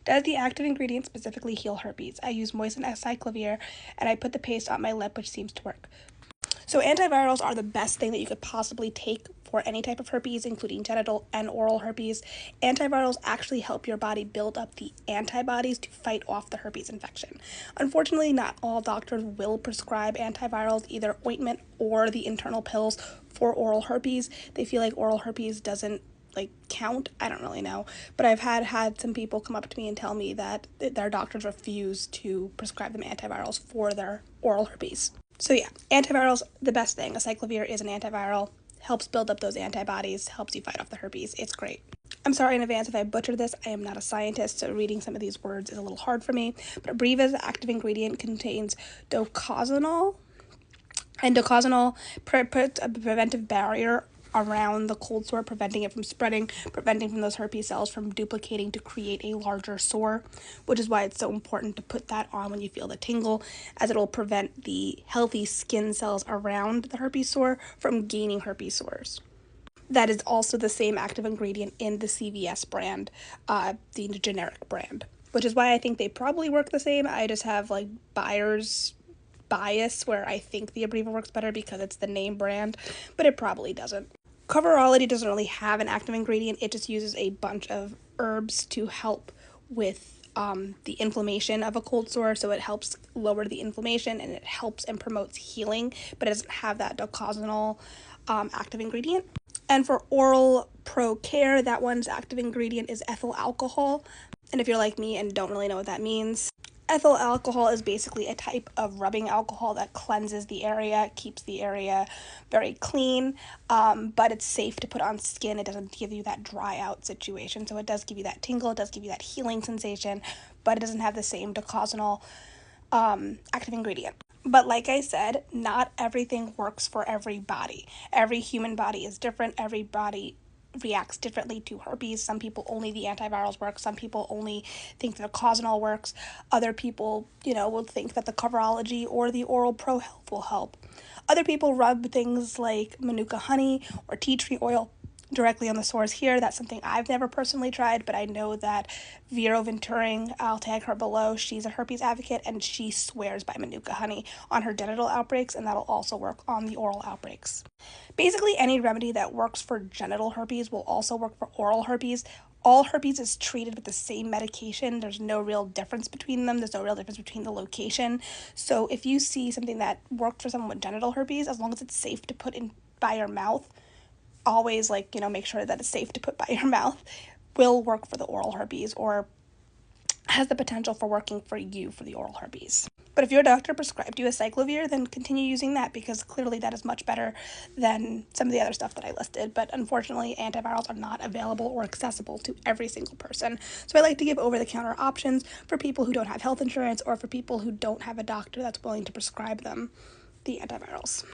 Does the active ingredient specifically heal herpes? I use moistened acyclovir and I put the paste on my lip, which seems to work. So antivirals are the best thing that you could possibly take for any type of herpes, including genital and oral herpes. Antivirals actually help your body build up the antibodies to fight off the herpes infection. Unfortunately, not all doctors will prescribe antivirals, either ointment or the internal pills for oral herpes. They feel like oral herpes doesn't count. I don't really know, but I've had some people come up to me and tell me that their doctors refuse to prescribe them antivirals for their oral herpes. So yeah, antivirals, the best thing. Acyclovir is an antiviral, helps build up those antibodies, helps you fight off the herpes. It's great. I'm sorry in advance if I butchered this. I am not a scientist, so reading some of these words is a little hard for me. But Abreva's active ingredient contains docosanol, and docosanol puts a preventive barrier around the cold sore, preventing it from spreading, preventing from those herpes cells from duplicating to create a larger sore, which is why it's so important to put that on when you feel the tingle, as it'll prevent the healthy skin cells around the herpes sore from gaining herpes sores. That is also the same active ingredient in the CVS brand, the generic brand, which is why I think they probably work the same. I just have buyer's bias where I think the Abreva works better because it's the name brand, but it probably doesn't. Coverology doesn't really have an active ingredient. It just uses a bunch of herbs to help with the inflammation of a cold sore, so it helps lower the inflammation and it helps and promotes healing, but it doesn't have that docosanol active ingredient. And for Oral Pro Care, that one's active ingredient is ethyl alcohol. And if you're like me and don't really know what that means, ethyl alcohol is basically a type of rubbing alcohol that cleanses the area, keeps the area very clean, but it's safe to put on skin. It doesn't give you that dry out situation. So it does give you that tingle, it does give you that healing sensation, but it doesn't have the same docosanol active ingredient. But like I said, not everything works for everybody. Every human body is different. Every body reacts differently to herpes. Some people only the antivirals work. Some people only think that the docosanol works. Other people, will think that the Coverology or the Oral Pro Health will help. Other people rub things like Manuka honey or tea tree oil directly on the sores here. That's something I've never personally tried, but I know that Vero Venturing, I'll tag her below, she's a herpes advocate and she swears by Manuka honey on her genital outbreaks, and that'll also work on the oral outbreaks. Basically, any remedy that works for genital herpes will also work for oral herpes. All herpes is treated with the same medication. There's no real difference between them. There's no real difference between the location. So if you see something that worked for someone with genital herpes, as long as it's safe to put in by your mouth, always make sure that it's safe to put by your mouth, will work for the oral herpes or has the potential for working for you for the oral herpes. But if your doctor prescribed you acyclovir, then continue using that because clearly that is much better than some of the other stuff that I listed. But unfortunately, antivirals are not available or accessible to every single person. So I like to give over-the-counter options for people who don't have health insurance or for people who don't have a doctor that's willing to prescribe them the antivirals.